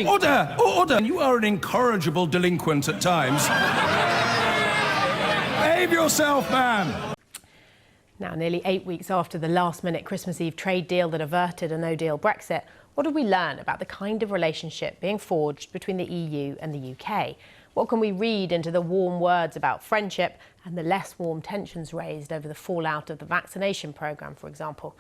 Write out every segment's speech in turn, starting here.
Order! Order! You are an incorrigible delinquent at times. Behave yourself, man! Now, nearly 8 weeks after the last-minute Christmas Eve trade deal that averted a no-deal Brexit, what did we learn about the kind of relationship being forged between the EU and the UK? What can we read into the warm words about friendship and the less warm tensions raised over the fallout of the vaccination programme, for example?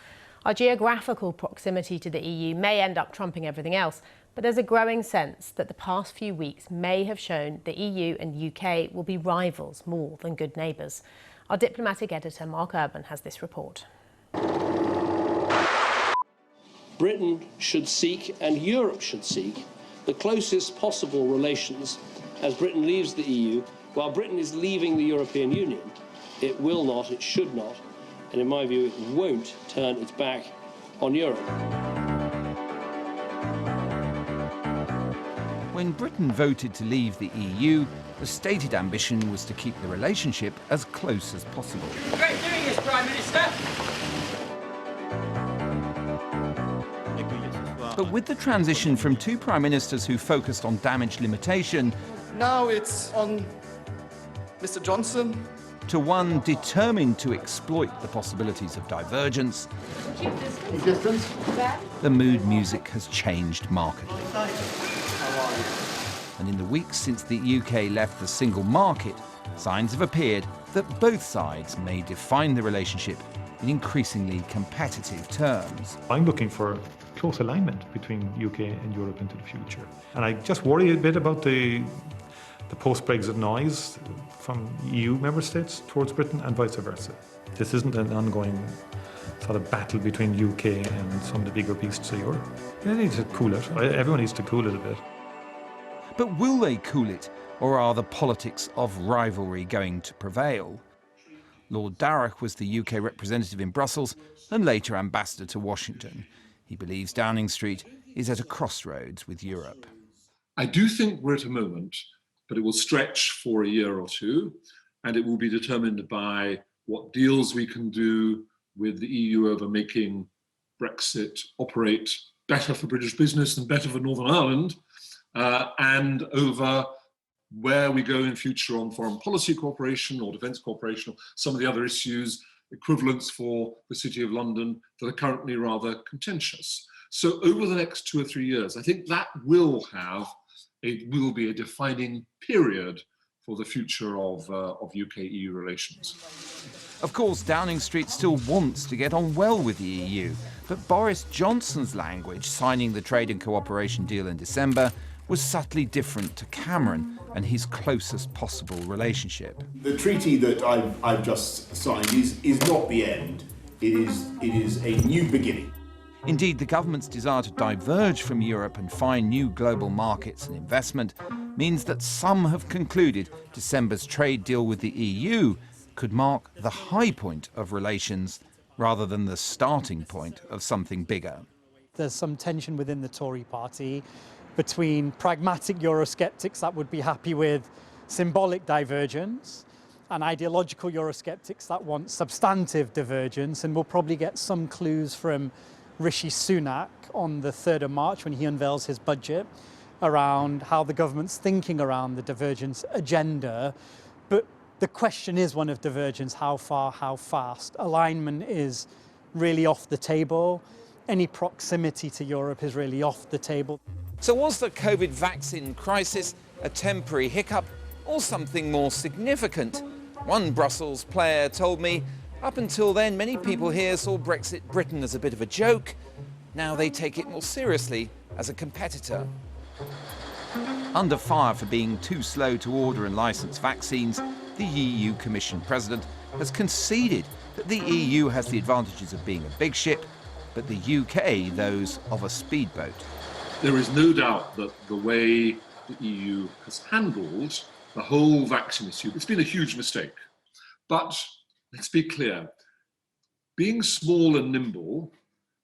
Our geographical proximity to the EU may end up trumping everything else, but there's a growing sense that the past few weeks may have shown the EU and UK will be rivals more than good neighbours. Our diplomatic editor, Mark Urban, has this report. Britain should seek, and Europe should seek, the closest possible relations as Britain leaves the EU. While Britain is leaving the European Union, it will not, it should not, and in my view, it won't turn its back on Europe. When Britain voted to leave the EU, the stated ambition was to keep the relationship as close as possible. Great doing this, Prime Minister! But with the transition from two prime ministers who focused on damage limitation, now it's on Mr. Johnson, to one determined to exploit the possibilities of divergence, the mood music has changed markedly. And in the weeks since the UK left the single market, signs have appeared that both sides may define the relationship in increasingly competitive terms. I'm looking for close alignment between UK and Europe into the future. And I just worry a bit about the post-Brexit noise from EU member states towards Britain and vice versa. This isn't an ongoing sort of battle between UK and some of the bigger beasts of Europe. They need to cool it. Everyone needs to cool it a bit. But will they cool it, or are the politics of rivalry going to prevail? Lord Darragh was the UK representative in Brussels and later ambassador to Washington. He believes Downing Street is at a crossroads with Europe. I do think we're at a moment, but it will stretch for a year or two, and it will be determined by what deals we can do with the EU over making Brexit operate better for British business and better for Northern Ireland, and over where we go in future on foreign policy cooperation or defence cooperation, or some of the other issues, equivalents for the City of London that are currently rather contentious. So over the next 2 or 3 years, I think that will be a defining period for the future of UK-EU relations. Of course, Downing Street still wants to get on well with the EU, but Boris Johnson's language signing the trade and cooperation deal in December was subtly different to Cameron and his closest possible relationship. The treaty that I've just signed is not the end. It is a new beginning. Indeed, the government's desire to diverge from Europe and find new global markets and investment means that some have concluded December's trade deal with the EU could mark the high point of relations rather than the starting point of something bigger. There's some tension within the Tory party between pragmatic Eurosceptics that would be happy with symbolic divergence and ideological Eurosceptics that want substantive divergence, and we'll probably get some clues from Rishi Sunak on the 3rd of March when he unveils his budget around how the government's thinking around the divergence agenda. But the question is one of divergence: how far, how fast? Alignment is really off the table. Any proximity to Europe is really off the table. So was the COVID vaccine crisis a temporary hiccup or something more significant? One Brussels player told me, up until then, many people here saw Brexit Britain as a bit of a joke. Now they take it more seriously as a competitor. Under fire for being too slow to order and license vaccines, the EU Commission President has conceded that the EU has the advantages of being a big ship, but the UK those of a speedboat. There is no doubt that the way the EU has handled the whole vaccine issue, it's been a huge mistake. But let's be clear, being small and nimble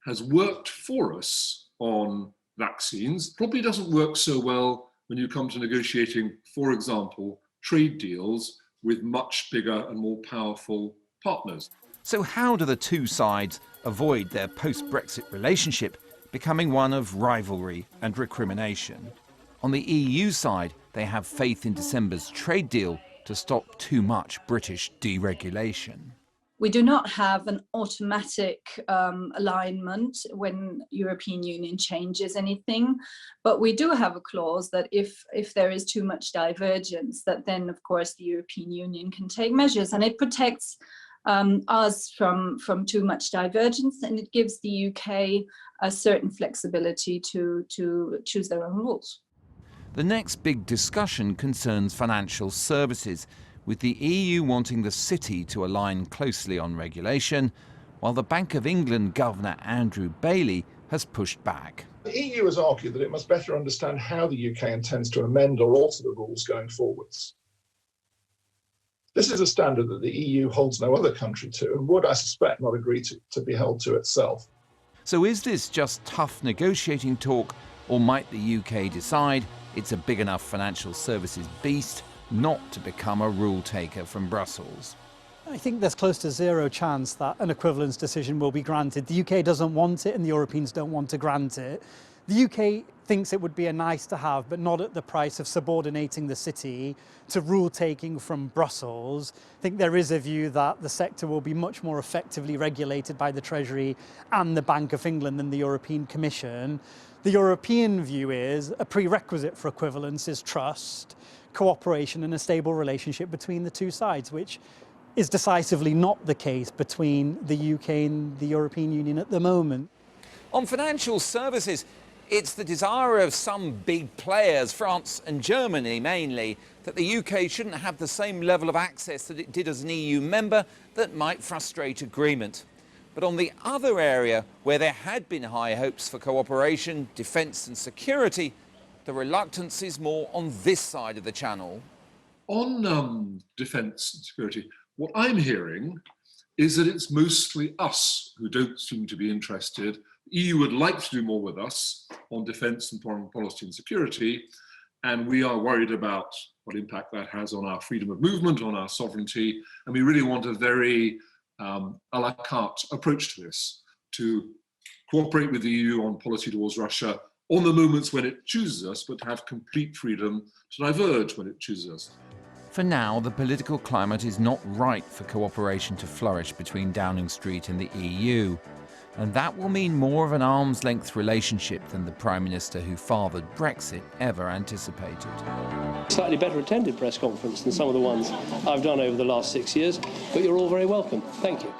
has worked for us on vaccines. Probably doesn't work so well when you come to negotiating, for example, trade deals with much bigger and more powerful partners. So how do the two sides avoid their post-Brexit relationship becoming one of rivalry and recrimination? On the EU side, they have faith in December's trade deal to stop too much British deregulation. We do not have an automatic alignment when European Union changes anything, but we do have a clause that if there is too much divergence, that then of course the European Union can take measures, and it protects us from too much divergence, and it gives the UK a certain flexibility to choose their own rules. The next big discussion concerns financial services, with the EU wanting the city to align closely on regulation, while the Bank of England Governor Andrew Bailey has pushed back. The EU has argued that it must better understand how the UK intends to amend or alter the rules going forwards. This is a standard that the EU holds no other country to, and would, I suspect, not agree to be held to itself. So is this just tough negotiating talk, or might the UK decide it's a big enough financial services beast not to become a rule taker from Brussels? I think there's close to zero chance that an equivalence decision will be granted. The UK doesn't want it and the Europeans don't want to grant it. The UK thinks it would be a nice to have, but not at the price of subordinating the city to rule taking from Brussels. I think there is a view that the sector will be much more effectively regulated by the Treasury and the Bank of England than the European Commission. The European view is a prerequisite for equivalence is trust, cooperation and a stable relationship between the two sides, which is decisively not the case between the UK and the European Union at the moment. On financial services, it's the desire of some big players, France and Germany mainly, that the UK shouldn't have the same level of access that it did as an EU member that might frustrate agreement. But on the other area, where there had been high hopes for cooperation, defence and security, the reluctance is more on this side of the channel. On defence and security, what I'm hearing is that it's mostly us who don't seem to be interested. The EU would like to do more with us on defence and foreign policy and security, and we are worried about what impact that has on our freedom of movement, on our sovereignty, and we really want a very a la carte approach to this, to cooperate with the EU on policy towards Russia on the moments when it chooses us, but to have complete freedom to diverge when it chooses us. For now, the political climate is not right for cooperation to flourish between Downing Street and the EU. And that will mean more of an arm's-length relationship than the Prime Minister who fathered Brexit ever anticipated. Slightly better attended press conference than some of the ones I've done over the last 6 years, but you're all very welcome. Thank you.